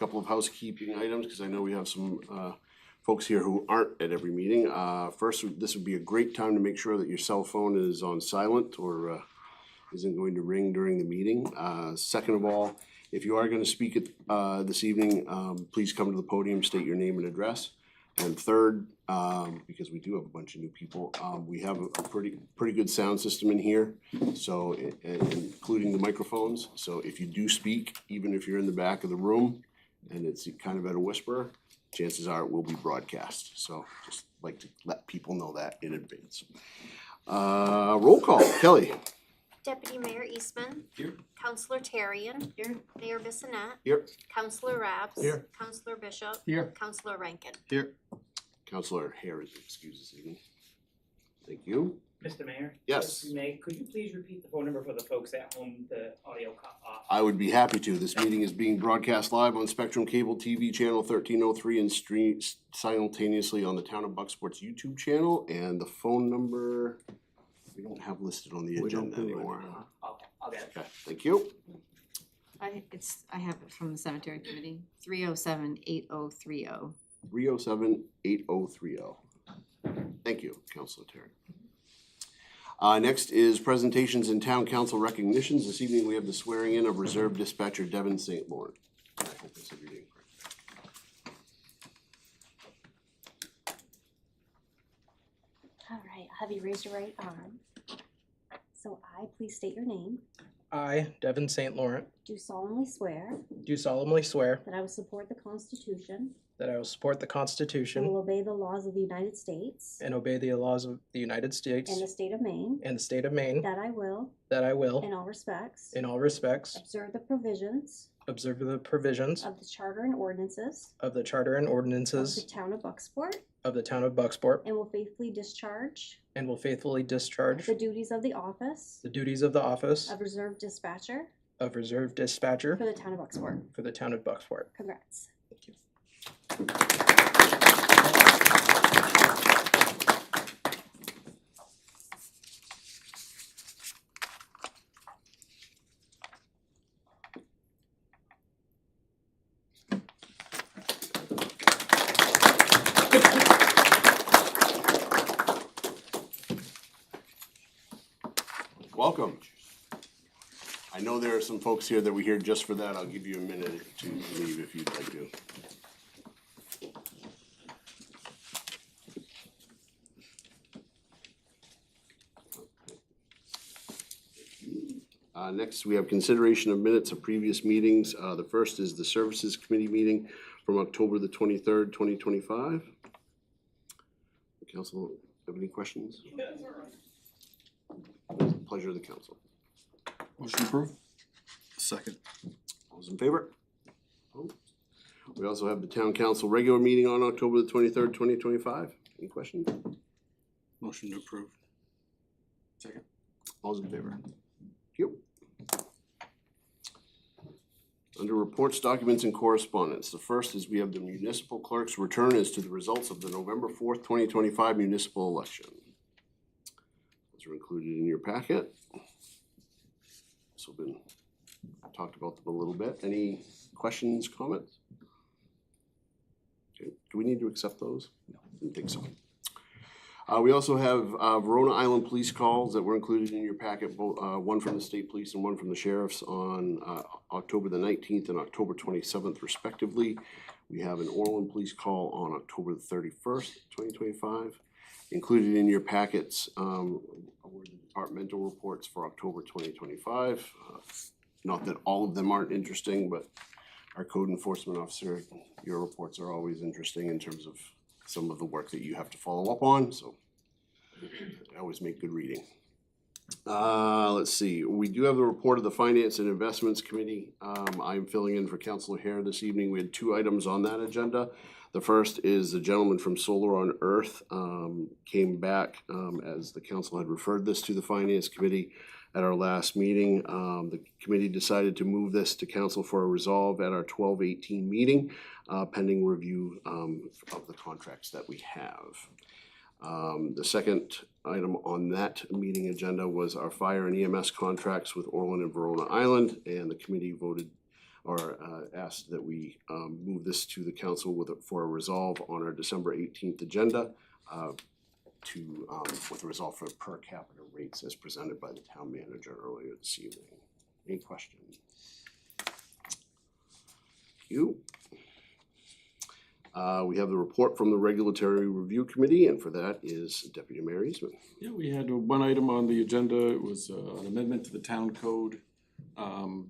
couple of housekeeping items, because I know we have some folks here who aren't at every meeting. First, this would be a great time to make sure that your cell phone is on silent or isn't going to ring during the meeting. Second of all, if you are going to speak at, this evening, please come to the podium, state your name and address. And third, because we do have a bunch of new people, we have a pretty good sound system in here, so including the microphones. So if you do speak, even if you're in the back of the room and it's kind of at a whisper, chances are it will be broadcast. So just like to let people know that in advance. Roll call, Kelly. Deputy Mayor Eastman. Here. Councillor Tarian. Here. Mayor Bissonnette. Here. Councillor Rabs. Here. Councillor Bishop. Here. Councillor Rankin. Here. Councillor Harris, excuse us again. Thank you. Mr. Mayor? Yes. If you may, could you please repeat the phone number for the folks at home, the audio off? I would be happy to. This meeting is being broadcast live on Spectrum Cable TV channel 1303 and streamed simultaneously on the Town of Bucksport's YouTube channel. And the phone number we don't have listed on the agenda anymore. Okay, I'll get it. Okay, thank you. I have it from the cemetery committee, 307-8030. 307-8030. Thank you, Councilor Terry. Next is presentations and town council recognitions. This evening we have the swearing in of Reserve Dispatcher Devin St. Laurent. I hope I said your name correctly. All right, I'll have you raise your right arm. So I, please state your name, I, Devin St. Laurent, do solemnly swear do solemnly swear that I will support the Constitution that I will support the and Constitution will obey the laws of the United States and obey the laws of the United States and the state of Maine, and the state of Maine, that I will, that I will, in all respects, in all respects, observe the provisions observe the provisions of the Charter and ordinances of the Charter and of the ordinances Town of Bucksport, of the Town of Bucksport, and will faithfully discharge and will faithfully discharge the duties of the office the duties of the office of Reserve Dispatcher of Reserve Dispatcher for the Town of Bucksport. for the Town of Bucksport. Congrats. Thank you. Welcome. I know there are some folks here that were here just for that. I'll give you a minute to leave if you'd like to. Next, we have consideration of minutes of previous meetings. The first is the Services Committee meeting from October the 23rd, 2025. Council, have any questions? Pleasure of the council. Motion approved. Second. All those in favor? We also have the town council regular meeting on October the 23rd, 2025. Any questions? Motion to approve. Second. All those in favor? Thank you. Under reports, documents, and correspondence, the first is we have the municipal clerk's return as to the results of the November 4th, 2025 municipal election. Those are included in your packet. So been talked about them a little bit. Any questions, comments? Okay, do we need to accept those? No, I didn't think so. We also have Verona Island police calls that were included in your packet, both one from the state police and one from the sheriffs on October the 19th and October 27th respectively. We have an Orland police call on October the 31st, 2025. Included in your packets were the departmental reports for October 2025. Not that all of them aren't interesting, but our code enforcement officer, your reports are always interesting in terms of some of the work that you have to follow up on, so I always make good reading. Let's see, we do have the report of the Finance and Investments Committee. I'm filling in for Councilor Hare this evening. We had two items on that agenda. The first is the gentleman from Solar on Earth came back as the council had referred this to the Finance Committee at our last meeting. The committee decided to move this to council for a resolve at our 12/18 meeting, pending review of the contracts that we have. The second item on that meeting agenda was our fire and EMS contracts with Orland and Verona Island, and the committee voted asked that we move this to the council for a resolve on our December 18th agenda with a resolve for per capita rates as presented by the town manager earlier this evening. Any questions? Thank you. We have the report from the Regulatory Review Committee, and for that is Deputy Mayor Eastman. Yeah, we had one item on the agenda. It was an amendment to the town code,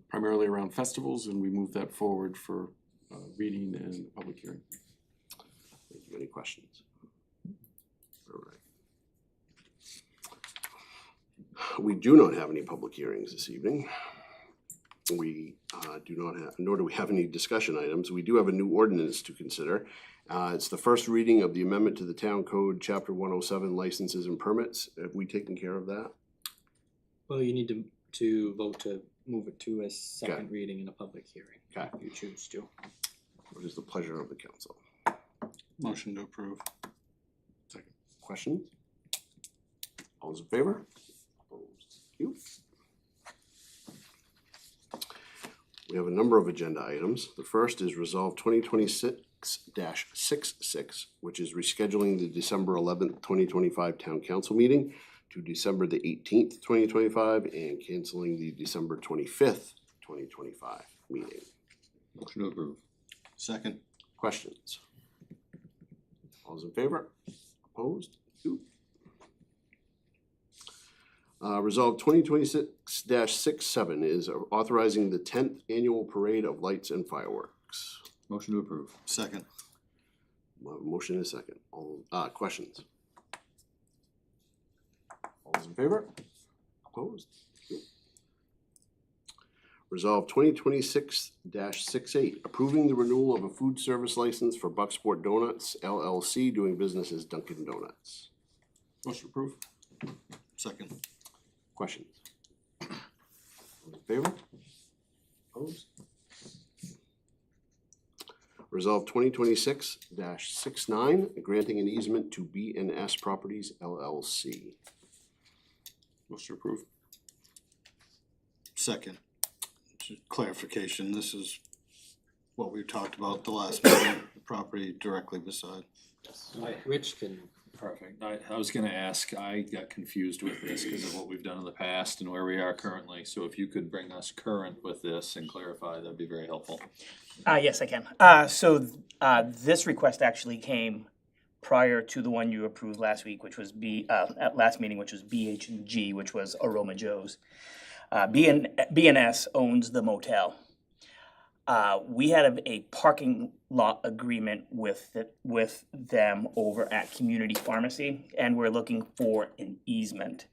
primarily around festivals, and we moved that forward for reading and public hearing. Thank you. Any questions? All right. We do not have any public hearings this evening. We do not have, nor do we have any discussion items. We do have a new ordinance to consider. It's the first reading of the amendment to the town code, chapter 107, licenses and permits. Have we taken care of that? Well, you need to vote to move it to a second reading in a public hearing. Okay. If you choose to. What is the pleasure of the council? Motion to approve. Second. Questions? All those in favor? Opposed? Thank you. We have a number of agenda items. The first is Resolve 2026-66, which is rescheduling the December 11th, 2025 Town Council meeting to December the 18th, 2025, and canceling the December 25th, 2025 meeting. Motion to approve. Second. Questions? All those in favor? Opposed? Thank you. Resolve 2026-67 is authorizing the 10th annual parade of lights and fireworks. Motion to approve. Second. Motion is second. All, questions? All those in favor? Opposed? Thank you. Resolve 2026-68, approving the renewal of a food service license for Bucksport Donuts LLC doing business as Dunkin' Donuts. Motion approved. Second. Questions? All in favor? Opposed? Resolve 2026-69, granting an easement to B&S Properties LLC. Motion approved. Second. Just clarification, this is what we talked about the last meeting, the property directly beside. Rich can. Perfect. I was gonna ask, I got confused with this because of what we've done in the past and where we are currently. So if you could bring us current with this and clarify, that'd be very helpful. Yes, I can. This request actually came prior to the one you approved last week, which was at last meeting, which was BH&G, which was Aroma Joe's. B&S owns the motel. We had a parking lot agreement with them over at Community Pharmacy, and we're looking for an easement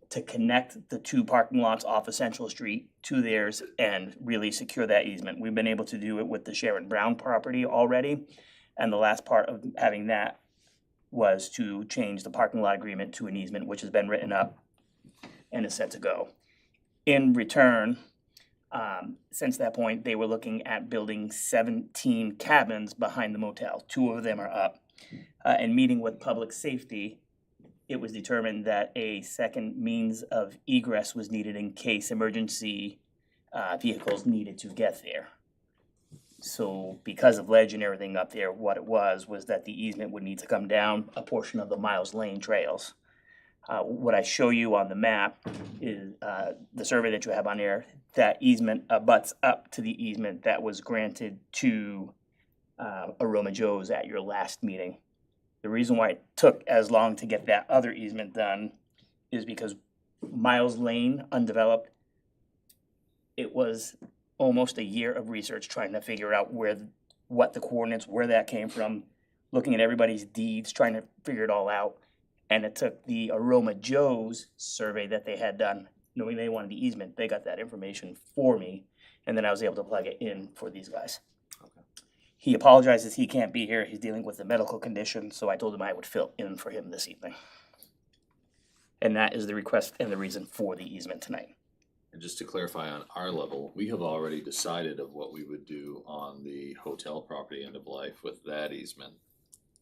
to connect the two parking lots off of Central Street to theirs and really secure that easement. We've been able to do it with the Sharon Brown property already, and the last part of having that was to change the parking lot agreement to an easement, which has been written up and is set to go. In return, since that point, they were looking at building 17 cabins behind the motel. 2 of them are up. And meeting with public safety, it was determined that a second means of egress was needed in case emergency vehicles needed to get there. So because of ledge and everything up there, what it was that the easement would need to come down a portion of the Miles Lane trails. What I show you on the map is the survey that you have on there. That easement abuts up to the easement that was granted to Aroma Joe's at your last meeting. The reason why it took as long to get that other easement done is because Miles Lane, undeveloped, it was almost a year of research trying to figure out what the coordinates, where that came from, looking at everybody's deeds, trying to figure it all out. And it took the Aroma Joe's survey that they had done, knowing they wanted the easement. They got that information for me, and then I was able to plug it in for these guys. Okay. He apologizes he can't be here. He's dealing with a medical condition, so I told him I would fill in for him this evening. And that is the request and the reason for the easement tonight. And just to clarify on our level, we have already decided of what we would do on the hotel property end of life with that easement.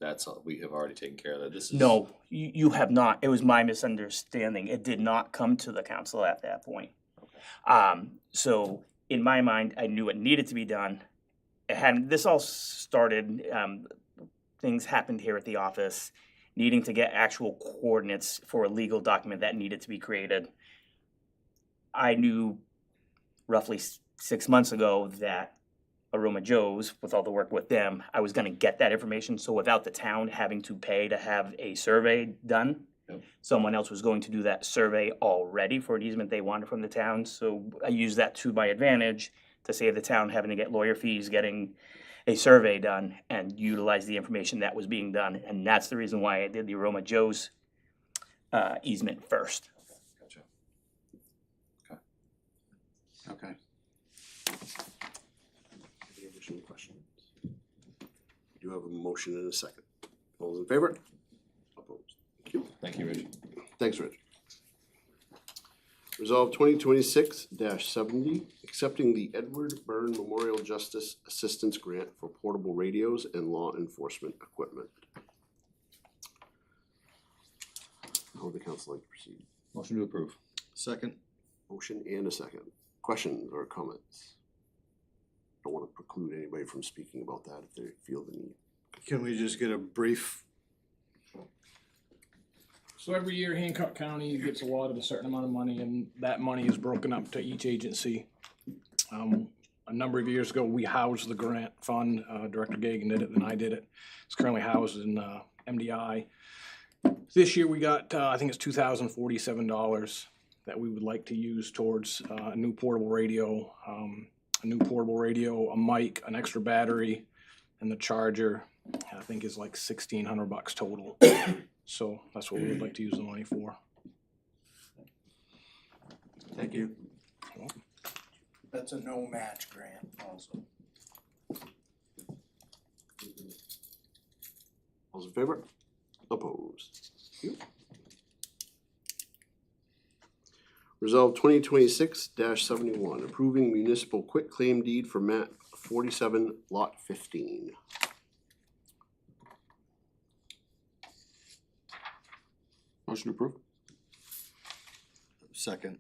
That's all, we have already taken care of that. This is. No, you have not. It was my misunderstanding. It did not come to the council at that point. So in my mind, I knew it needed to be done. It hadn't, this all started, things happened here at the office, needing to get actual coordinates for a legal document that needed to be created. I knew roughly 6 months ago that Aroma Joe's, with all the work with them, I was gonna get that information, so without the town having to pay to have a survey done, Yep. someone else was going to do that survey already for an easement they wanted from the town, so I used that to my advantage to save the town having to get lawyer fees, getting a survey done, and utilize the information that was being done, and that's the reason why I did the Aroma Joe's easement first. Gotcha. Okay. Any additional questions? Do you have a motion and a second? All those in favor? Opposed? Thank you. Thank you, Rich. Thanks, Rich. Resolve 2026-70, accepting the Edward Byrne Memorial Justice Assistance Grant for portable radios and law enforcement equipment. How would the council like to proceed? Motion to approve. Second. Motion and a second. Questions or comments? Don't want to preclude anybody from speaking about that if they feel the need. Can we just get a brief? So every year Hancock County gets allotted a certain amount of money, and that money is broken up to each agency. A number of years ago, we housed the grant fund, Director Gagan did it, and I did it. It's currently housed in MDI. This year we got, I think it's $2,047 that we would like to use towards a new portable radio, a mic, an extra battery, and the charger, I think is like $1,600 total. So that's what we would like to use the money for. Thank you. That's a no match grant also. All those in favor? Opposed? Thank you. Resolve 2026-71, approving municipal quitclaim deed for map 47, lot 15. Motion approved. Second.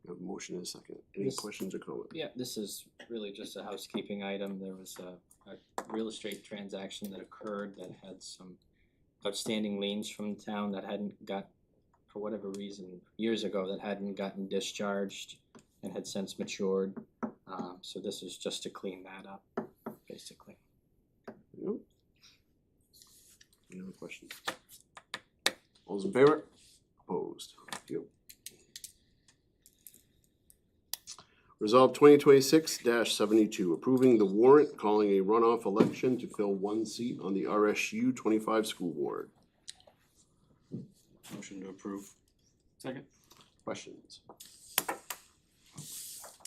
We have a motion and a second. Any Yes. questions or comments? Yeah, this is really just a housekeeping item. There was a real estate transaction that occurred that had some outstanding liens from the town that hadn't got, for whatever reason, years ago, that hadn't gotten discharged and had since matured. So this is just to clean that up, basically. Yep. Any other questions? All those in favor? Opposed? Thank you. Resolve 2026-72, approving the warrant calling a runoff election to fill one seat on the RSU 25 school board. Motion to approve. Second. Questions?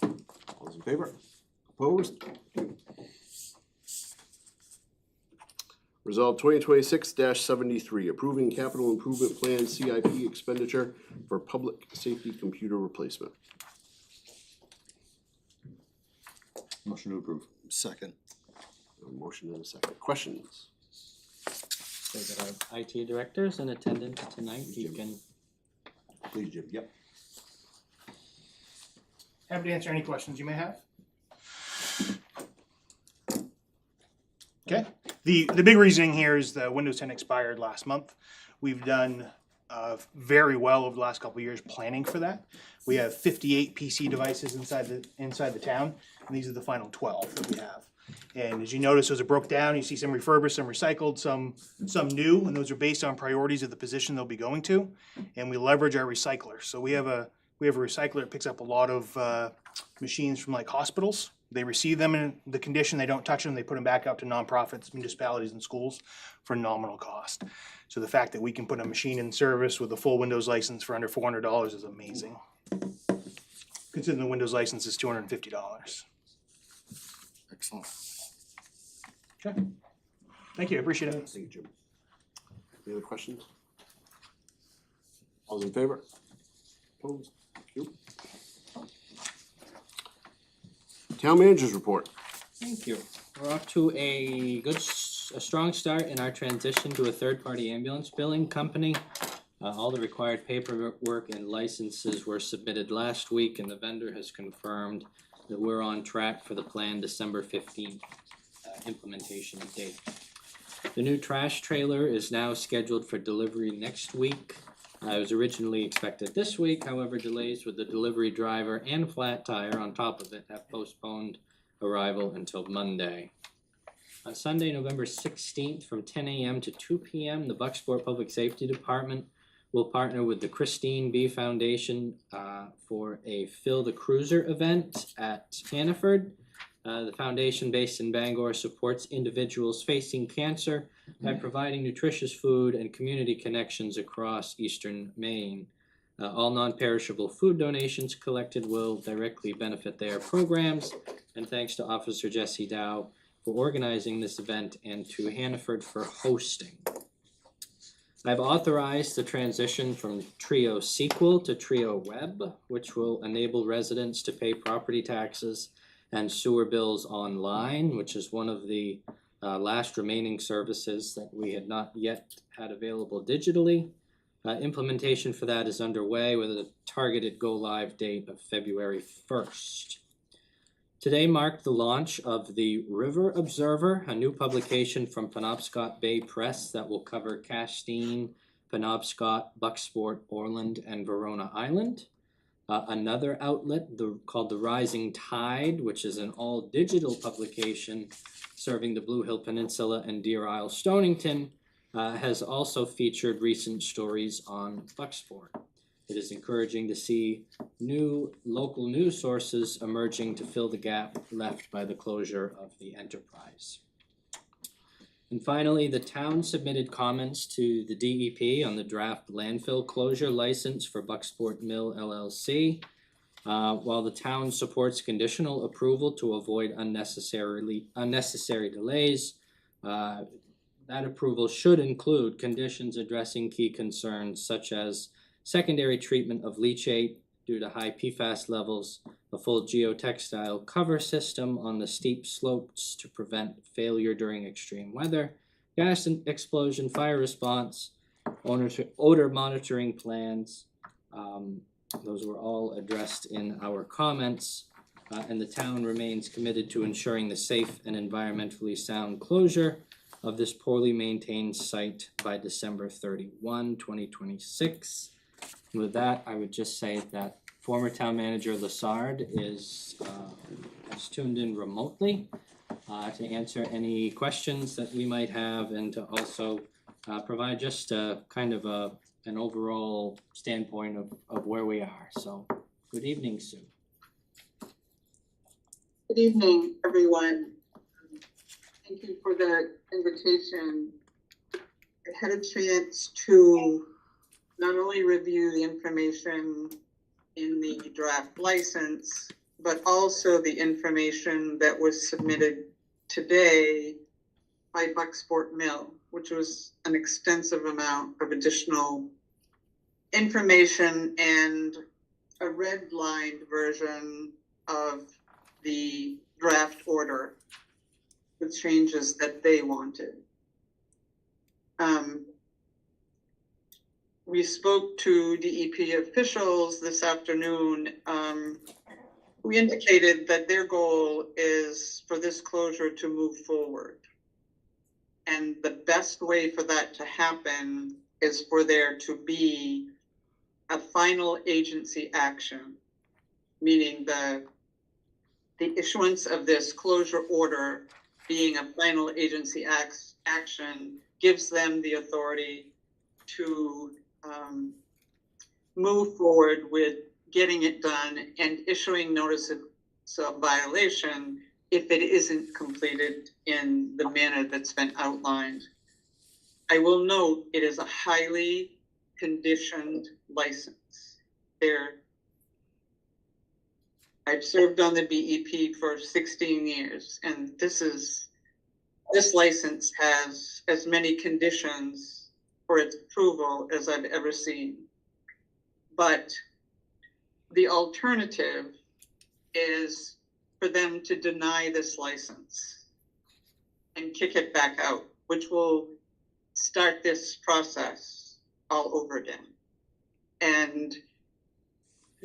All those in favor? Opposed? Resolve 2026-73, approving capital improvement plan CIP expenditure for public safety computer replacement. Motion to approve. Second. A motion and a second. Questions? So that our IT director is in attendance tonight. He can Please, Jim. Yep. Happy to answer any questions you may have. Okay, the big reasoning here is the Windows 10 expired last month. We've done very well over the last couple of years planning for that. We have 58 PC devices inside the town, and these are the final 12 that we have. And as you notice, those are broke down. You see some refurbished, some recycled, some new, and those are based on priorities of the position they'll be going to. And we leverage our recycler. So we have a recycler that picks up a lot of machines from like hospitals. They receive them in the condition, they don't touch them, they put them back out to nonprofits, municipalities, and schools for nominal cost. So the fact that we can put a machine in service with a full Windows license for under $400 is amazing. Considering the Windows license is $250. Excellent. Okay. Thank you, I appreciate it. Thank you, Jim. Any other questions? All those in favor? Opposed? Thank you. Town managers report. Thank you. We're off to a strong start in our transition to a third-party ambulance billing company. All the required paperwork and licenses were submitted last week, and the vendor has confirmed that we're on track for the planned December 15th implementation date. The new trash trailer is now scheduled for delivery next week. It was originally expected this week, however, delays with the delivery driver and flat tire on top of it have postponed arrival until Monday. On Sunday, November 16th, from 10 a.m. to 2 p.m., the Bucksport Public Safety Department will partner with the Christine B. Foundation for a Fill the Cruiser event at Hannaford. The foundation, based in Bangor, supports individuals facing cancer by providing nutritious food and community connections across eastern Maine. All non-perishable food donations collected will directly benefit their programs, and thanks to Officer Jesse Dow for organizing this event and to Hannaford for hosting. I've authorized the transition from Trio Sequel to Trio Web, which will enable residents to pay property taxes and sewer bills online, which is one of the last remaining services that we had not yet had available digitally. Implementation for that is underway with a targeted go-live date of February 1st. Today marked the launch of the River Observer, a new publication from Penobscot Bay Press that will cover Castine, Penobscot, Bucksport, Orland, and Verona Island. Another outlet called The Rising Tide, which is an all-digital publication serving the Blue Hill Peninsula and Deer Isle Stonington, has also featured recent stories on Bucksport. It is encouraging to see new local news sources emerging to fill the gap left by the closure of the enterprise. And finally, the town submitted comments to the DEP on the draft landfill closure license for Bucksport Mill LLC. While the town supports conditional approval to avoid unnecessary delays, that approval should include conditions addressing key concerns such as secondary treatment of leachate due to high PFAS levels, a full geotextile cover system on the steep slopes to prevent failure during extreme weather, gas explosion, fire response, odor monitoring plans. Those were all addressed in our comments, and the town remains committed to ensuring the safe and environmentally sound closure of this poorly maintained site by December 31, 2026. With that, I would just say that former town manager Lassard has tuned in remotely to answer any questions that we might have and to also provide just a kind of an overall standpoint of where we are. So, good evening, Sue. Good evening, everyone. Thank you for the invitation. I had a chance to not only review the information in the draft license, but also the information that was submitted today by Bucksport Mill, which was an extensive amount of additional information and a redlined version of the draft order with changes that they wanted. We spoke to DEP officials this afternoon. We indicated that their goal is for this closure to move forward. And the best way for that to happen is for there to be a final agency action, meaning the issuance of this closure order being a final agency action gives them the authority to move forward with getting it done and issuing notice of violation if it isn't completed in the manner that's been outlined. I will note it is a highly conditioned license. I've served on the BEP for 16 years, and this license has as many conditions for its approval as I've ever seen. But the alternative is for them to deny this license and kick it back out, which will start this process all over again. And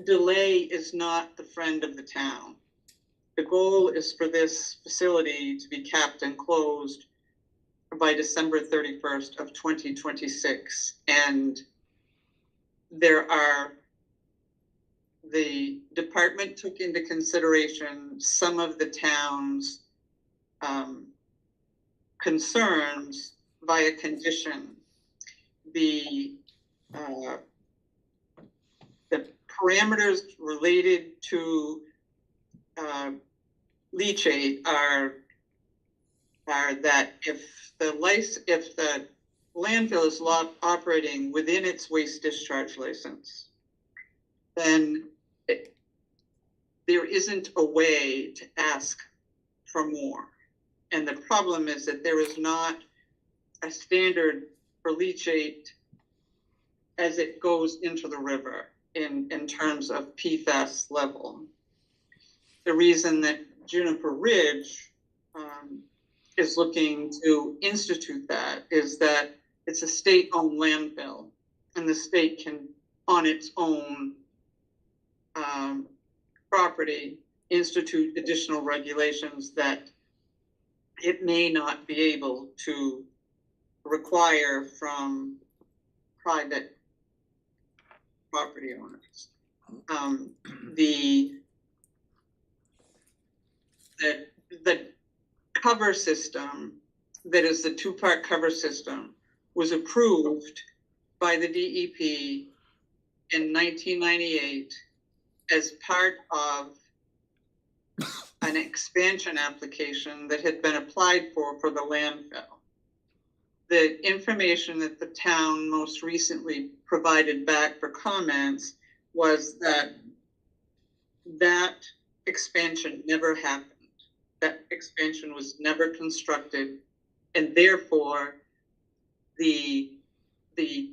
delay is not the friend of the town. the goal is for this facility to be capped and closed by December 31st of 2026. And the department took into consideration some of the town's concerns via condition. The parameters related to leachate are that if the landfill is operating within its waste discharge license, then there isn't a way to ask for more. And the problem is that there is not a standard for leachate as it goes into the river in terms of PFAS level. The reason that Juniper Ridge is looking to institute that is that it's a state-owned landfill, and the state can, on its own property, institute additional regulations that it may not be able to require from private property owners. The cover system, that is the two-part cover system, was approved by the DEP in 1998 as part of an expansion application that had been applied for the landfill. The information that the town most recently provided back for comments was that that expansion never happened. That expansion was never constructed, and therefore the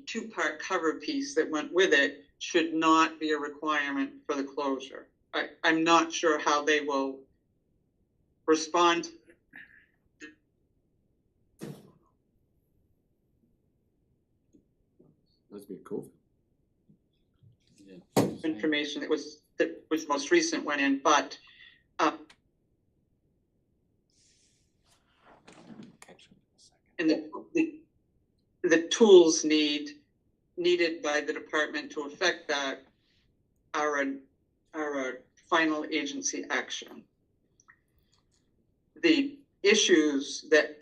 two-part cover piece that went with it should not be a requirement for the closure. I'm not sure how they will respond. That's be cool. Information that was most recent went in, but and the tools needed by the department to affect that are a final agency action. The issues that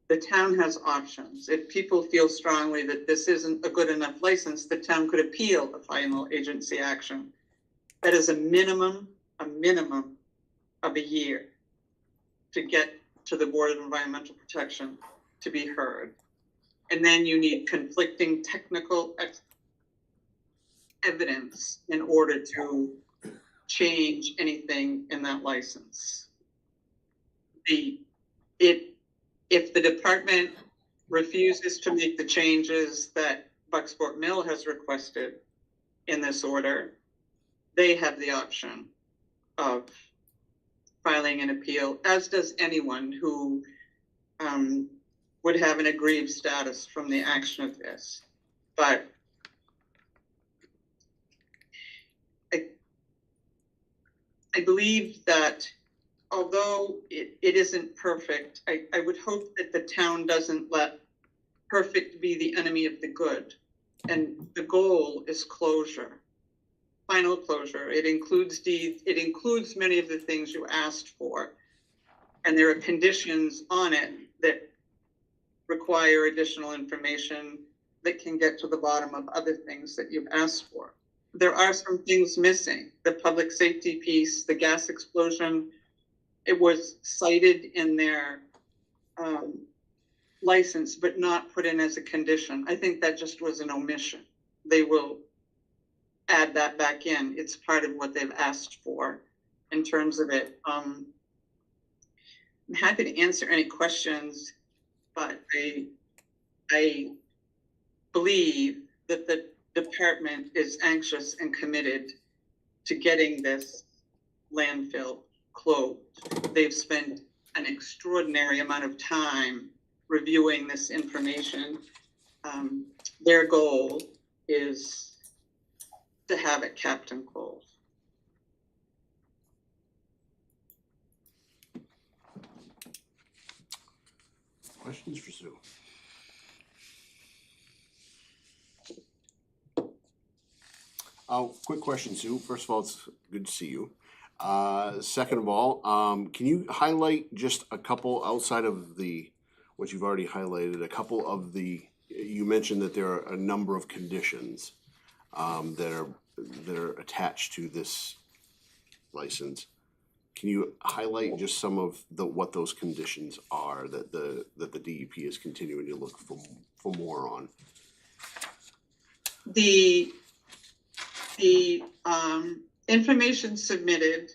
the town has options. If people feel strongly that this isn't a good enough license, the town could appeal a final agency action. That is a minimum of a year to get to the Board of Environmental Protection to be heard. And then you need conflicting technical evidence in order to change anything in that license. If the department refuses to make the changes that Bucksport Mill has requested in this order, they have the option of filing an appeal, as does anyone who would have an aggrieved status from the action of this. But I believe that although it isn't perfect, I would hope that the town doesn't let perfect be the enemy of the good. And the goal is closure, final closure. It includes deeds, it includes many of the things you asked for. And there are conditions on it that require additional information that can get to the bottom of other things that you've asked for. There are some things missing. The public safety piece, the gas explosion, it was cited in their license, but not put in as a condition. I think that just was an omission. They will add that back in. It's part of what they've asked for in terms of it. I'm happy to answer any questions, but I believe that the department is anxious and committed to getting this landfill closed. They've spent an extraordinary amount of time reviewing this information. Their goal is to have it capped and closed. questions for Sue? Quick question, Sue. First of all, it's good to see you. Second of all, can you highlight just a couple outside of what you've already highlighted, a couple of you mentioned that there are a number of conditions that are attached to this license. Can you highlight just some of what those conditions are that the DEP is continuing to look for more on? The information submitted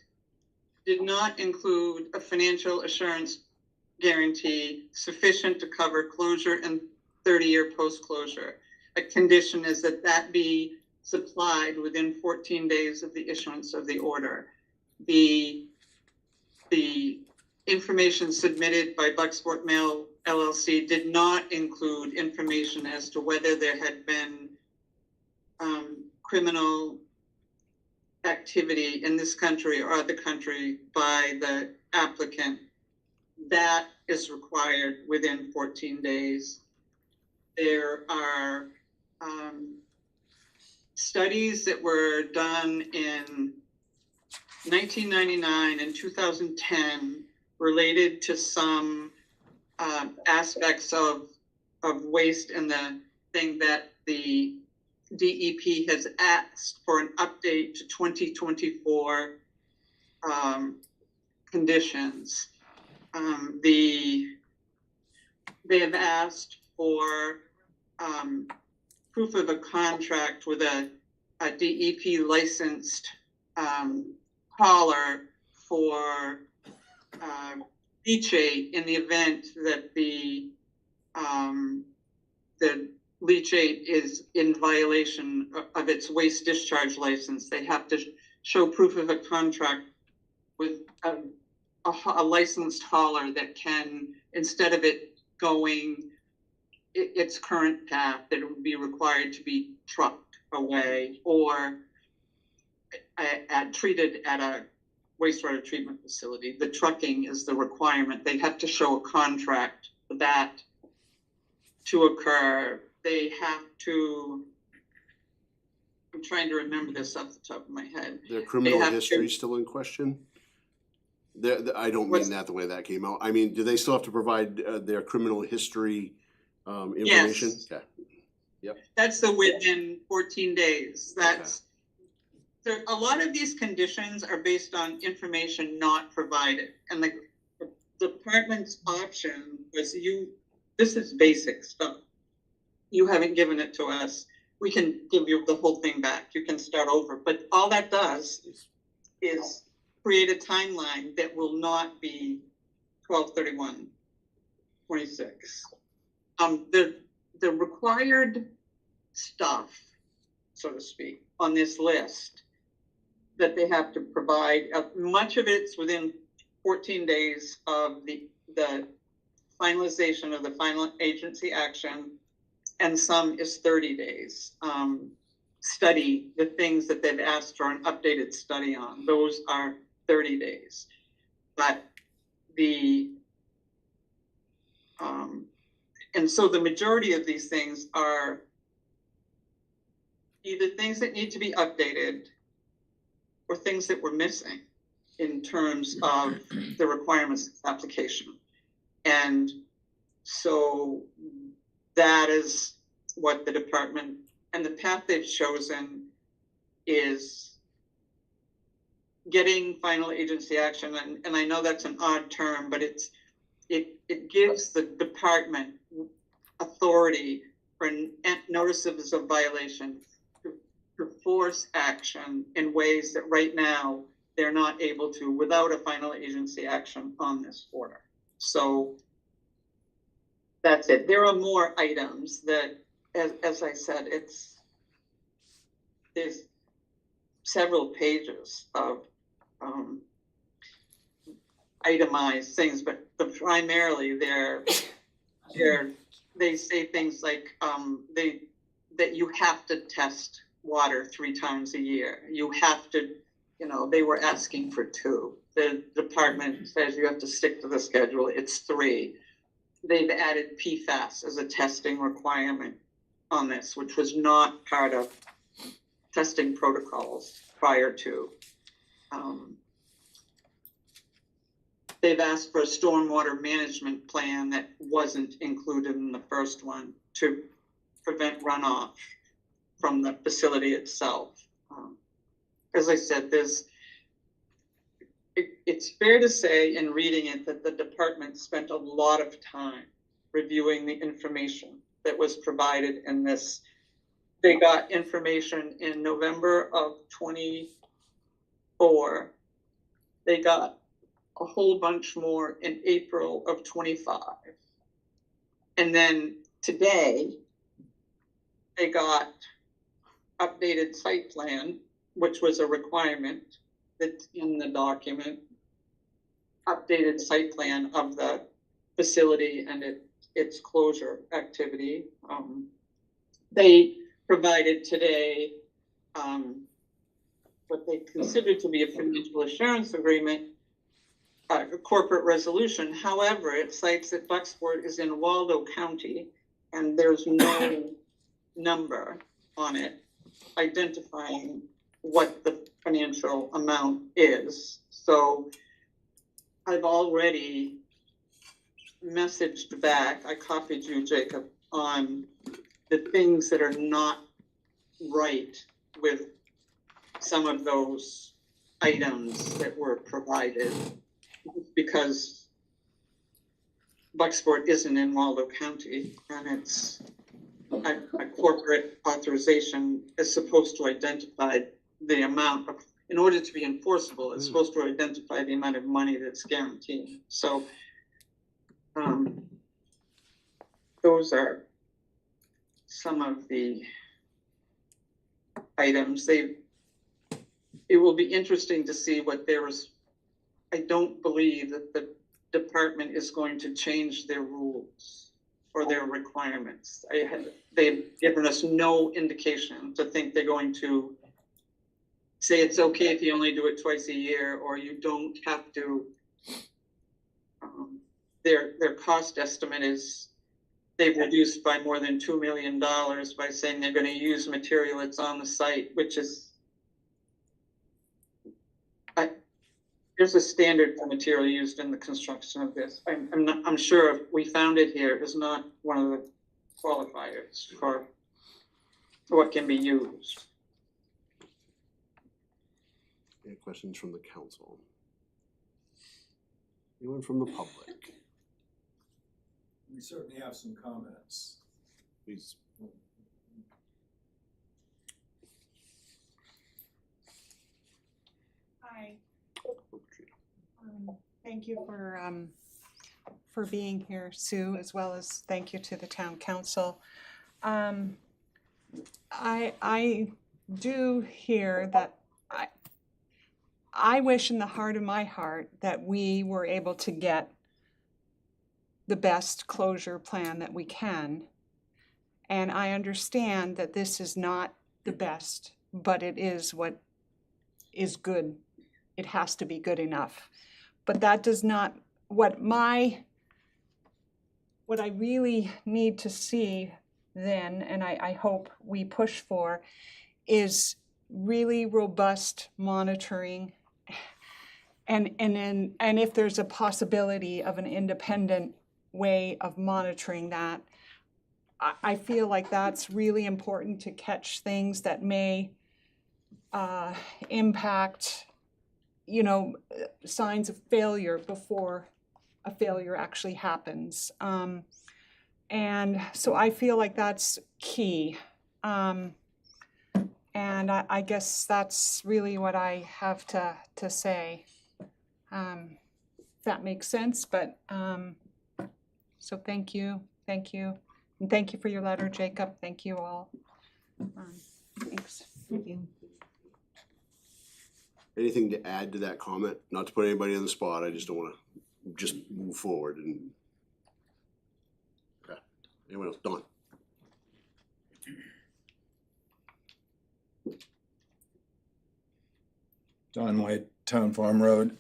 did not include a financial assurance guarantee sufficient to cover closure and 30-year post-closure. A condition is that be supplied within 14 days of the issuance of the order. The information submitted by Bucksport Mail LLC did not include information as to whether there had been criminal activity in this country or other country by the applicant. That is required within 14 days. There are studies that were done in 1999 and 2010 related to some aspects of waste and the thing that the DEP has asked for an update to 2024 conditions. They have asked for proof of a contract with a DEP licensed hauler for leachate in the event that the leachate is in violation of its waste discharge license. They have to show proof of a contract with a licensed hauler that can, instead of it going its current path, that it would be required to be trucked away or treated at a wastewater treatment facility. The trucking is the requirement. They have to show a contract for that to occur. They have to, I'm trying to remember this off the top of my head. Their criminal history still in question? I don't mean that the way that came out. I mean, do they still have to provide their criminal history information? Yes. Okay. Yep. That's the within 14 days. That's a lot of these conditions are based on information not provided. And the department's option was this is basic stuff. You haven't given it to us. We can give you the whole thing back. You can start over. But all that does is create a timeline that will not be 12/31/26. The required stuff, so to speak, on this list that they have to provide, much of it's within 14 days of the finalization of the final agency action, and some is 30 days. Study the things that they've asked for an updated study on. Those are 30 days. But and so the majority of these things are either things that need to be updated or things that we're missing in terms of the requirements of the application. And so that is what the department and the path they've chosen is getting final agency action. And I know that's an odd term, but it gives the department authority for notices of violation to force action in ways that right now they're not able to without a final agency action on this order. So that's it. There are more items that, as I said, there's several pages of itemized things, but primarily they say things like that you have to test water 3 times a year. You have to, they were asking for 2. The department says you have to stick to the schedule. It's 3. they've added PFAS as a testing requirement on this, which was not part of testing protocols prior to. They've asked for a stormwater management plan that wasn't included in the first one to prevent runoff from the facility itself. As I said, it's fair to say in reading it that the department spent a lot of time reviewing the information that was provided in this. They got information in November of 24. They got a whole bunch more in April of 25. And then today, they got updated site plan, which was a requirement that's in the document, updated site plan of the facility and its closure activity. They provided today what they considered to be a financial assurance agreement, a corporate resolution. However, it cites that Bucksport is in Waldo County and there's no number on it identifying what the financial amount is. So I've already messaged back, I copied you, Jacob, on the things that are not right with some of those items that were provided, because Bucksport isn't in Waldo County and it's a corporate authorization is supposed to identify the amount of, in order to be enforceable, it's supposed to identify the amount of money that's guaranteed. So those are some of the items. It will be interesting to see what there is. I don't believe that the department is going to change their rules or their requirements. They've given us no indication to think they're going to say it's okay if you only do it twice a year, or you don't have to. Their cost estimate is they've reduced by more than $2 million by saying they're going to use material that's on the site, which is, there's a standard for material used in the construction of this. I'm sure if we found it here is not one of the qualifiers for what can be used. Any questions from the council? Anyone from the public? We certainly have some comments. Please. Hi. Thank you for being here, Sue, as well as thank you to the town council. I do hear that I wish in the heart of my heart that we were able to get the best closure plan that we can. And I understand that this is not the best, but it is what is good. It has to be good enough. But that does not, what I really need to see then, and I hope we push for, is really robust monitoring. And if there's a possibility of an independent way of monitoring that, I feel like that's really important to catch things that may impact, signs of failure before a failure actually happens. And so I feel like that's key. And I guess that's really what I have to say. If that makes sense, but so thank you. And thank you for your letter, Jacob. Thank you all. Thanks. Thank you. Anything to add to that comment? Not to put anybody on the spot, I just don't wanna just move forward and. Okay, anyone else? Dawn? Don White, Town Farm Road.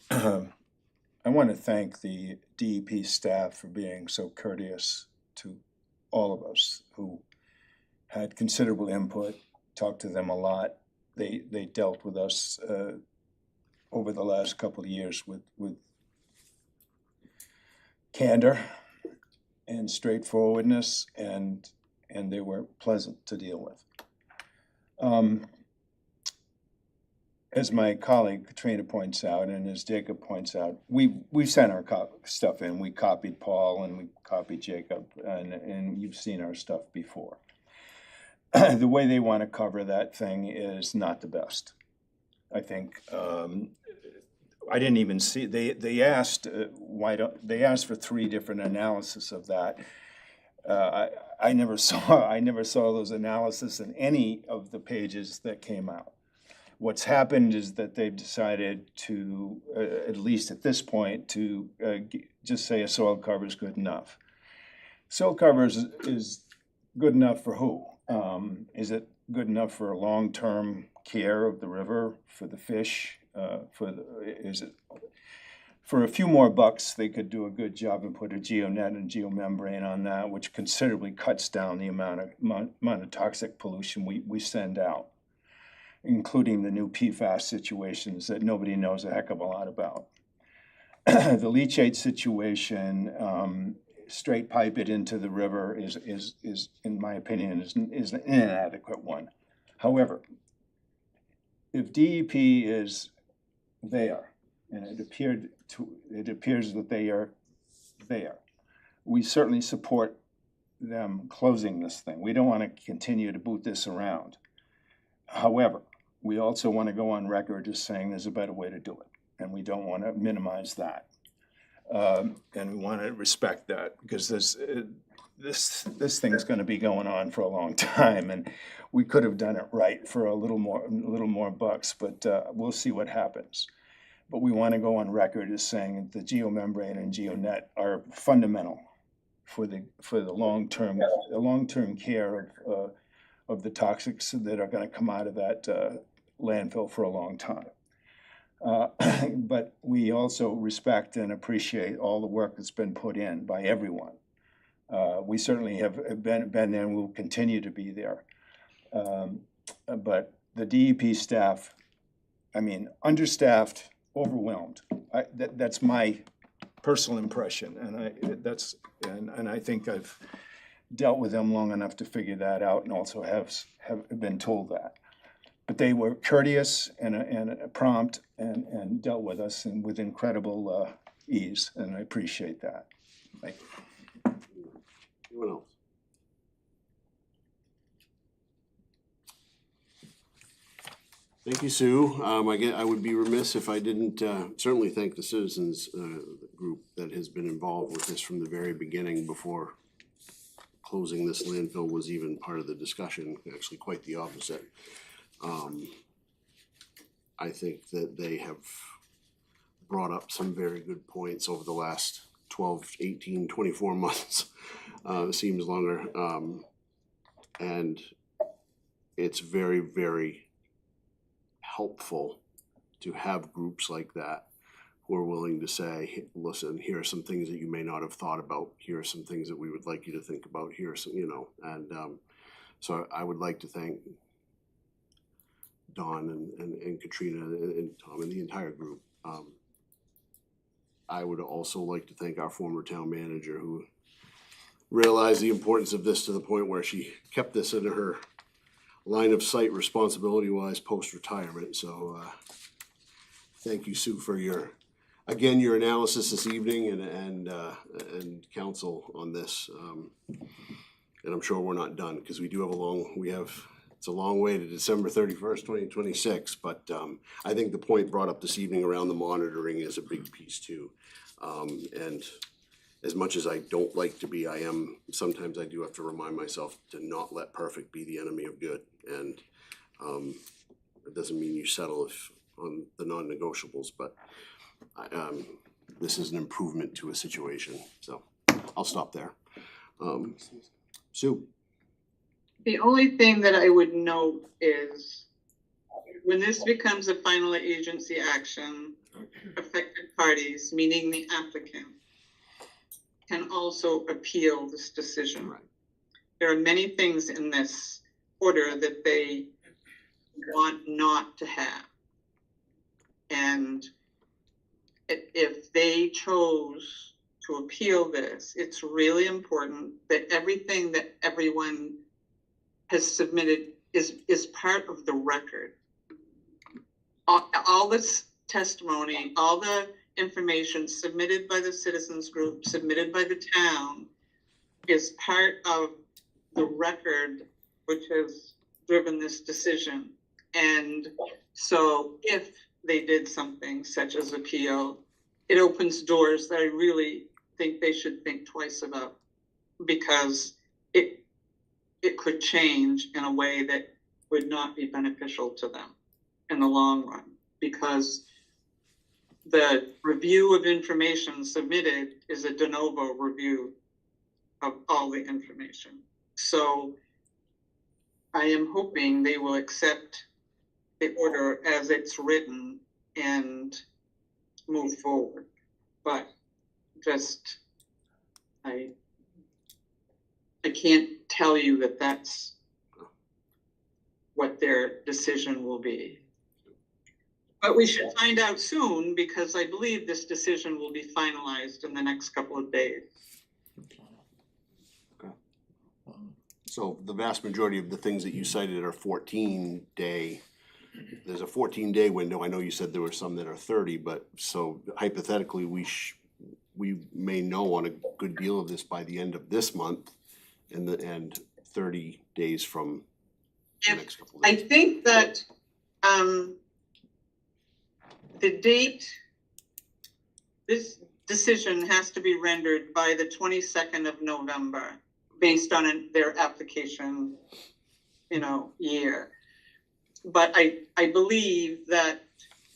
I want to thank the DEP staff for being so courteous to all of us who had considerable input, talked to them a lot. They dealt with us over the last couple of years with candor and straightforwardness, and they were pleasant to deal with. As my colleague Katrina points out, and as Jacob points out, we sent our stuff in. We copied Paul and we copied Jacob, and you've seen our stuff before. The way they want to cover that thing is not the best. I think I didn't even see they asked they asked for 3 different analysis of that. I never saw those analysis in any of the pages that came out. What's happened is that they've decided to, at least at this point, to just say a soil cover is good enough. Soil cover is good enough for who? Is it good enough for long-term care of the river, for the fish? Is it for a few more bucks? They could do a good job and put a geonet and geomembrane on that, which considerably cuts down the amount of toxic pollution we send out, including the new PFAS situations that nobody knows a heck of a lot about. The leachate situation, straight pipe it into the river is in my opinion, is an inadequate one. However, if DEP is there, and it appears that they are there, we certainly support them closing this thing. We don't want to continue to boot this around. However, we also want to go on record as saying there's a better way to do it, and we don't want to minimize that. And we want to respect that, because this thing's going to be going on for a long time, and we could have done it right for a little more bucks, but we'll see what happens. But we want to go on record as saying that the geomembrane and geonet are fundamental for the long-term care of the toxics that are going to come out of that landfill for a long time. But we also respect and appreciate all the work that's been put in by everyone. We certainly have been there and will continue to be there. But the DEP staff, I mean, understaffed, overwhelmed. That's my personal impression, and I think I've dealt with them long enough to figure that out, and also have been told that. But they were courteous and prompt and dealt with us and with incredible ease, and I appreciate that. Thank you. Anyone else? Thank you, Sue. I would be remiss if I didn't certainly thank the citizens group that has been involved with this from the very beginning, before closing this landfill was even part of the discussion. Actually, quite the opposite. I think that they have brought up some very good points over the last 12, 18, 24 months. It seems longer. And it's very, very helpful to have groups like that who are willing to say, listen, here are some things that you may not have thought about. Here are some things that we would like you to think about. Here are some, and so I would like to thank Don and Katrina and Tom and the entire group. I would also like to thank our former town manager, who realized the importance of this to the point where she kept this in her line of sight responsibility-wise post-retirement. So thank you, Sue, for your analysis this evening and counsel on this. And I'm sure we're not done, because we do have it's a long way to December 31st, 2026. But I think the point brought up this evening around the monitoring is a big piece too. And as much as I don't like to be, sometimes I do have to remind myself to not let perfect be the enemy of good. And it doesn't mean you settle on the non-negotiables, but this is an improvement to a situation. So I'll stop there. Sue? The only thing that I would note is, when this becomes a final agency action, affected parties, meaning the applicant, can also appeal this decision. Right. There are many things in this order that they want not to have. And if they chose to appeal this, it's really important that everything that everyone has submitted is part of the record. All this testimony, all the information submitted by the citizens group, submitted by the town, is part of the record which has driven this decision. And so if they did something such as appeal, it opens doors that I really think they should think twice about, because it could change in a way that would not be beneficial to them in the long run, because the review of information submitted is a de novo review of all the information. So I am hoping they will accept the order as it's written and move forward. But just, I can't tell you that that's what their decision will be. But we should find out soon, because I believe this decision will be finalized in the next couple of days. So the vast majority of the things that you cited are 14-day. There's a 14-day window. I know you said there were some that are 30, but so hypothetically, we may know on a good deal of this by the end of this month, and 30 days from the next couple of days. I think that the date, this decision has to be rendered by the 22nd of November, based on their application, year. But I believe that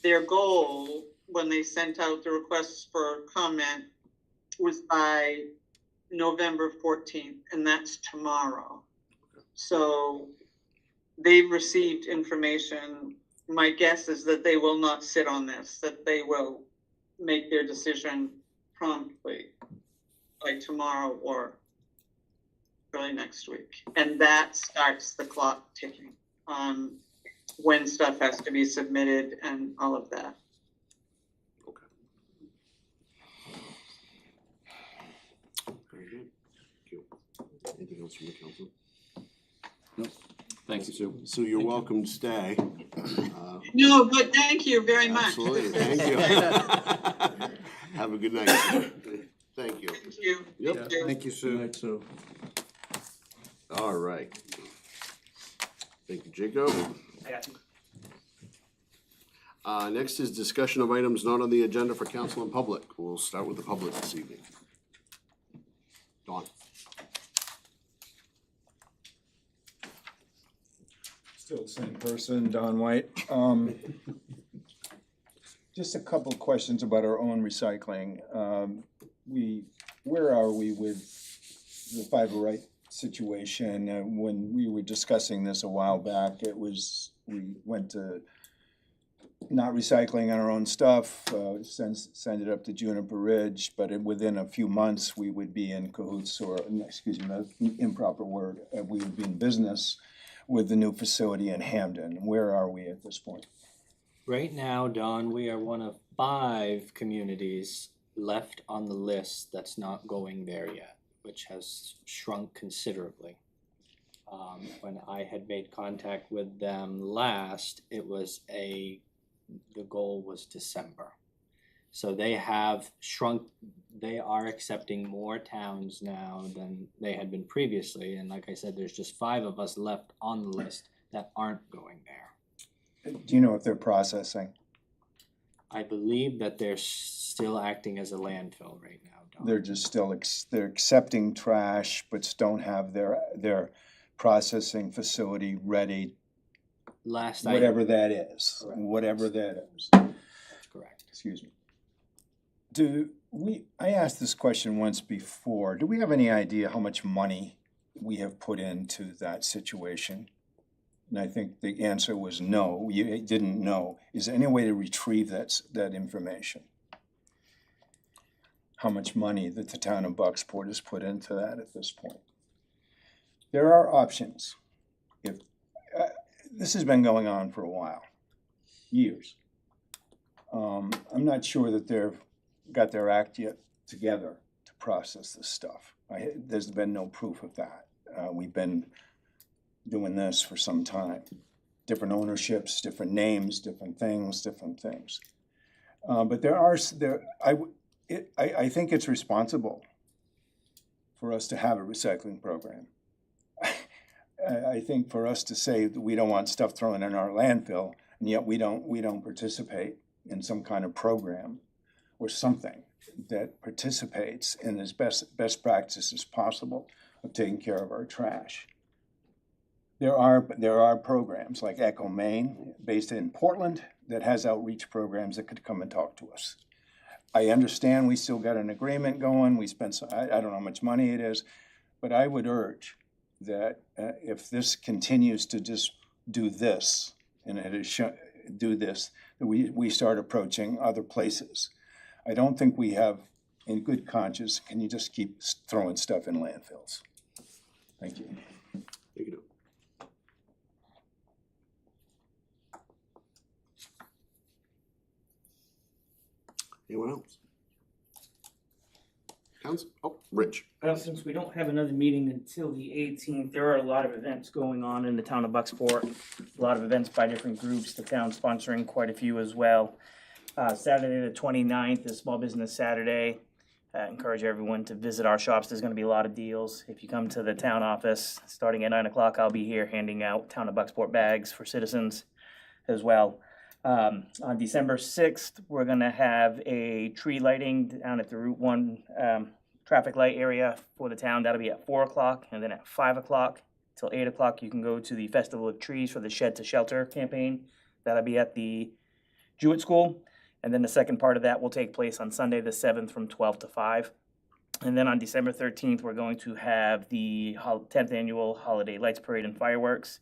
their goal, when they sent out the requests for comment, was by November 14th, and that's tomorrow. So they've received information. My guess is that they will not sit on this, that they will make their decision promptly by tomorrow or early next week. And that starts the clock ticking on when stuff has to be submitted and all of that. Okay. Very good. Thank you. Anything else from the council? No. Thank you, Sue. Sue, you're welcome to stay. No, but thank you very much. Absolutely, thank you. Have a good night. Thank you. Thank you. Yep. Thank you, Sue. Right, so. All right. Thank you, Jacob. I got you. Next is discussion of items not on the agenda for council and public. We'll start with the public this evening. Dawn. Still the same person, Don White. Just a couple of questions about our own recycling. Where are we with the Fiber Right situation? When we were discussing this a while back, we went to not recycling on our own stuff, send it up to Juniper Ridge, but within a few months, we would be in cahoots, or, excuse me, improper word, we would be in business with the new facility in Hamden. Where are we at this point? Right now, Don, we are one of 5 communities left on the list that's not going there yet, which has shrunk considerably. When I had made contact with them last, the goal was December. So they have shrunk, they are accepting more towns now than they had been previously. And like I said, there's just 5 of us left on the list that aren't going there. Do you know if they're processing? I believe that they're still acting as a landfill right now, Don. They're just still, they're accepting trash, but don't have their processing facility ready, whatever that is, Correct. whatever that is. That's correct. Excuse me. I asked this question once before. Do we have any idea how much money we have put into that situation? And I think the answer was no, you didn't know. Is there any way to retrieve that information? How much money that the town of Bucksport has put into that at this point? There are options. If, this has been going on for a while, years. I'm not sure that they've got their act yet together to process this stuff. There's been no proof of that. We've been doing this for some time. Different ownerships, different names, different things. But I think it's responsible for us to have a recycling program. I think for us to say that we don't want stuff thrown in our landfill, and yet we don't participate in some kind of program or something that participates in as best practices possible of taking care of our trash. There are programs like Echo Maine, based in Portland, that has outreach programs that could come and talk to us. I understand we still got an agreement going. We spent some, I don't know how much money it is, but I would urge that if this continues to just do this, and it is do this, that we start approaching other places. I don't think we have, in good conscience, can you just keep throwing stuff in landfills? Thank you. Thank you. Anyone else? Council? Oh, Rich. Well, since we don't have another meeting until the 18th, there are a lot of events going on in the town of Bucksport. A lot of events by different groups, the town sponsoring quite a few as well. Saturday the 29th is Small Business Saturday. Encourage everyone to visit our shops. There's going to be a lot of deals. If you come to the town office, starting at 9 o'clock, I'll be here handing out town of Bucksport bags for citizens as well. On December 6th, we're going to have a tree lighting down at the Route 1 traffic light area for the town. That'll be at 4 o'clock, and then at 5 o'clock till 8 o'clock, you can go to the Festival of Trees for the Shed to Shelter campaign. That'll be at the Jewett School. And then the second part of that will take place on Sunday the 7th from 12 to 5. And then on December 13th, we're going to have the 10th annual Holiday Lights Parade and Fireworks.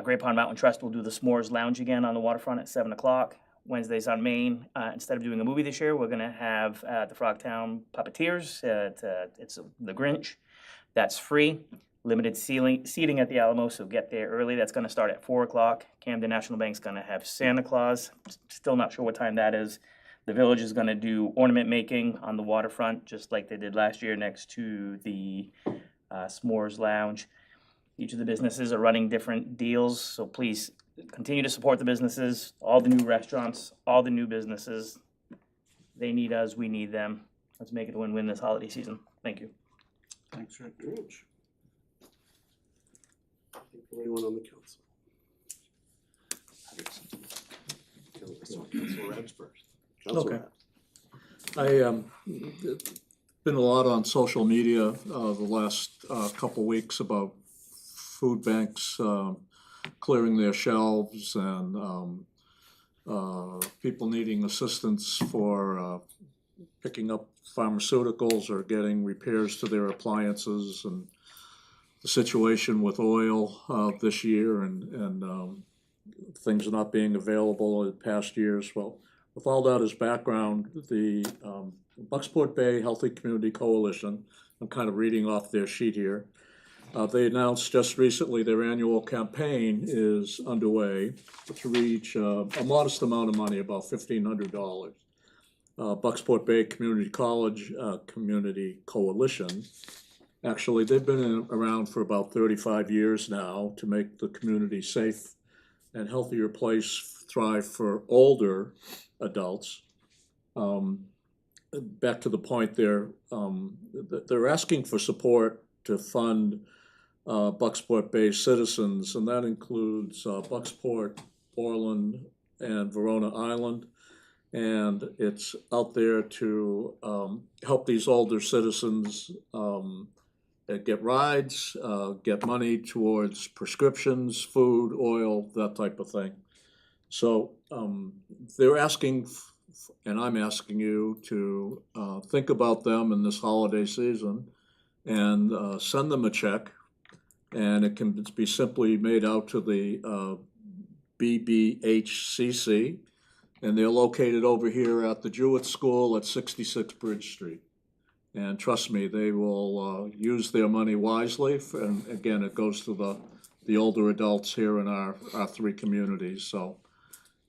Great Pond Mountain Trust will do the S'mores Lounge again on the waterfront at 7 o'clock. Wednesdays on Main. Instead of doing a movie this year, we're going to have the Frogtown Puppeteers. It's The Grinch. That's free. Limited seating at the Alamo, so get there early. That's going to start at 4 o'clock. Camden National Bank's going to have Santa Claus. Still not sure what time that is. The Village is going to do ornament making on the waterfront, just like they did last year next to the S'mores Lounge. Each of the businesses are running different deals, so please continue to support the businesses, all the new restaurants, all the new businesses. They need us, we need them. Let's make it a win-win this holiday season. Thank you. Thanks, Rich. Anyone on the council? Councilor Rabs first. Councilor Okay. Rabs. Been a lot on social media the last couple weeks about food banks clearing their shelves and people needing assistance for picking up pharmaceuticals or getting repairs to their appliances, and the situation with oil this year and things not being available in past years. Well, with all that as background, the Bucksport Bay Healthy Community Coalition, I'm kind of reading off their sheet here. They announced just recently their annual campaign is underway to reach a modest amount of money, about $1,500. Bucksport Bay Community College Community Coalition. Actually, they've been around for about 35 years now to make the community safe and healthier place thrive for older adults. Back to the point there, they're asking for support to fund Bucksport Bay citizens, and that includes Bucksport, Orland, and Verona Island. And it's out there to help these older citizens get rides, get money towards prescriptions, food, oil, that type of thing. So they're asking, and I'm asking you to think about them in this holiday season and send them a check And it can be simply made out to the BBHCC. And they're located over here at the Jewett School at 66 Bridge Street. And trust me, they will use their money wisely. And again, it goes to the older adults here in our three communities. So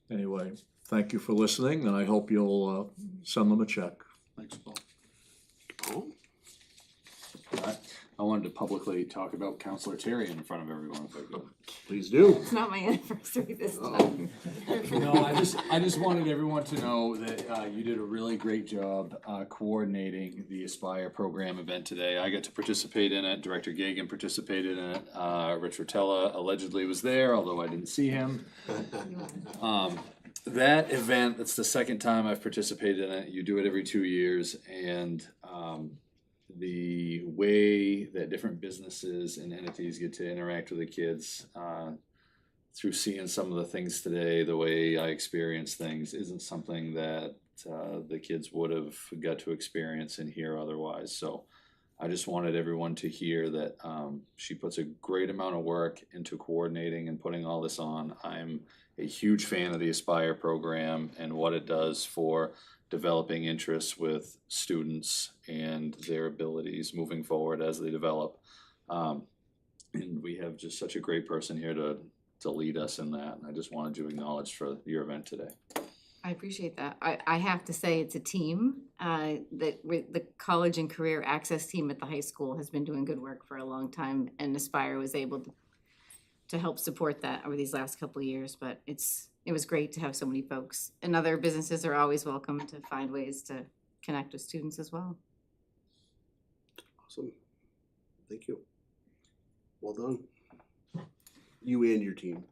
anyway, thank you for listening, and I hope you'll send them a check. Thanks, Paul. Paul? I wanted to publicly talk about Counselor Terry in front of everyone if I could. Please do. It's not my anniversary this time. No, I just wanted everyone to know that you did a really great job coordinating the Aspire program event today. I got to participate in it. Director Gagan participated in it. Rich Rotella allegedly was there, although I didn't see him. That event, that's the second time I've participated in it. You do it every 2 years, and the way that different businesses and entities get to interact with the kids through seeing some of the things today, the way I experience things isn't something that the kids would have got to experience and hear otherwise. So I just wanted everyone to hear that she puts a great amount of work into coordinating and putting all this on. I'm a huge fan of the Aspire program and what it does for developing interests with students and their abilities moving forward as they develop. And we have just such a great person here to lead us in that. And I just wanted to acknowledge for your event today. I appreciate that. I have to say it's a team. The college and career access team at the high school has been doing good work for a long time, and Aspire was able to help support that over these last couple of years. But it was great to have so many folks, and other businesses are always welcome to find ways to connect with students as well. Awesome. Thank you. Well done. You and your team.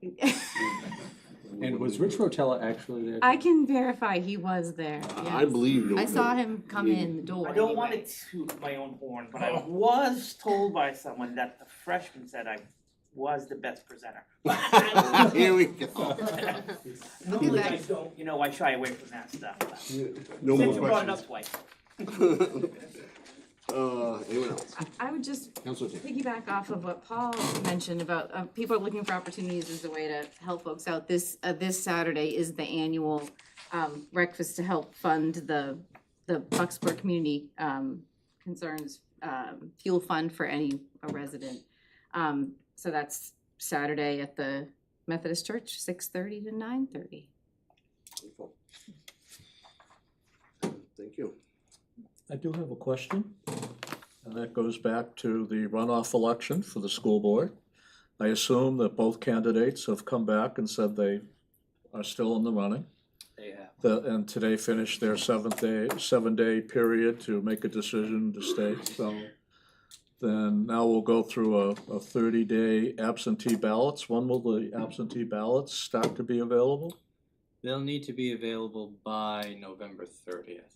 And was Rich Rotella actually there? I can verify he was there. I yes. believe you. I saw him come in the door. I don't want to toot my own horn, but I was told by someone that the freshman said I was the best presenter. Here we go. Normally I don't, I shy away from that stuff. No Since more you brought it up questions. twice. Anyone else? I would just Counselor Tate. piggyback off of what Paul mentioned about people are looking for opportunities as a way to help folks out. This Saturday is the annual breakfast to help fund the Bucksport Community Concerns Fuel Fund for any resident. So that's Saturday at the Methodist Church, 6:30 to 9:30. Thank you. I do have a question, and that goes back to the runoff election for the school board. I assume that both candidates have come back and said they are still in the running. They have. And today finished their 7-day period to make a decision to stay. So then now we'll go through a 30-day absentee ballots. When will the absentee ballots start to be available? They'll need to be available by November 30th.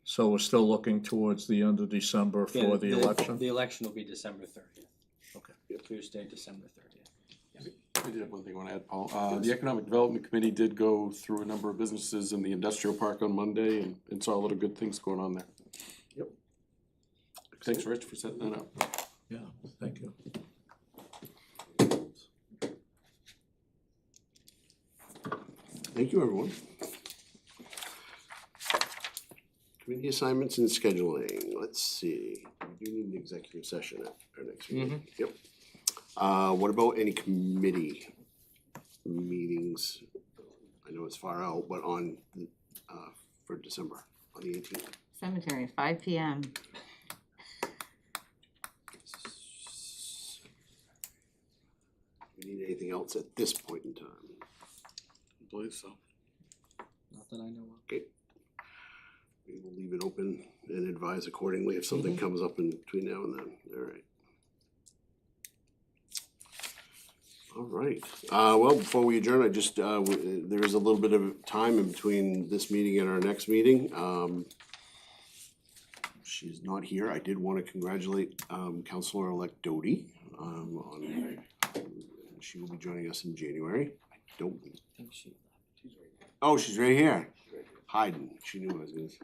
So we're still looking towards the end of December for the election? The election will be December 30th. Okay. Tuesday, December 30th. I did have one thing I want to add, Paul. The Economic Development Committee did go through a number of businesses in the industrial park on Monday and saw a lot of good things going on there. Yep. Thanks, Rich, for setting that up. Yeah, thank you. Thank you, everyone. Committee assignments and scheduling. Let's see. We do need an executive session at our next meeting. Yep. What about any committee meetings? I know it's far out, but on for December on the 18th. Cemetery, 5 p.m. We need anything else at this point in time? I believe so. Not that I know of. Okay. We will leave it open and advise accordingly if something comes up in between now and then. All right. Well, before we adjourn, I just, there is a little bit of time in between this meeting and our next meeting. She's not here. I did want to congratulate Counselor-elect Doty. She will be joining us in January. I don't think she. Oh, she's right here. Hiding. She knew what I was gonna say.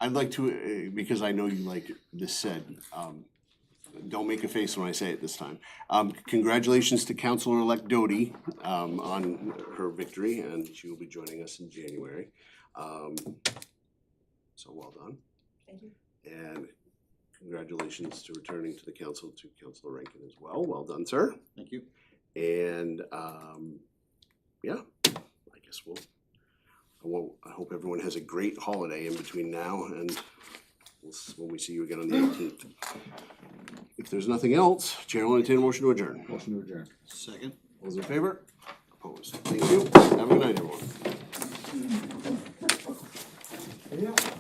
I'd like to, because I know you like this said, don't make a face when I say it this time. Congratulations to Councilor-elect Doty, on her victory, and she will be joining us in January. So well done. Thank you. And congratulations to returning to the council to Councilor Rankin as well. Well done, sir. Thank you. And, yeah, I guess I hope everyone has a great holiday in between now and when we see you again on the 18th. If there's nothing else, Chair will entertain a motion to adjourn. Motion to adjourn. Second. All those in favor? Opposed? Thank you. Have a good night, everyone.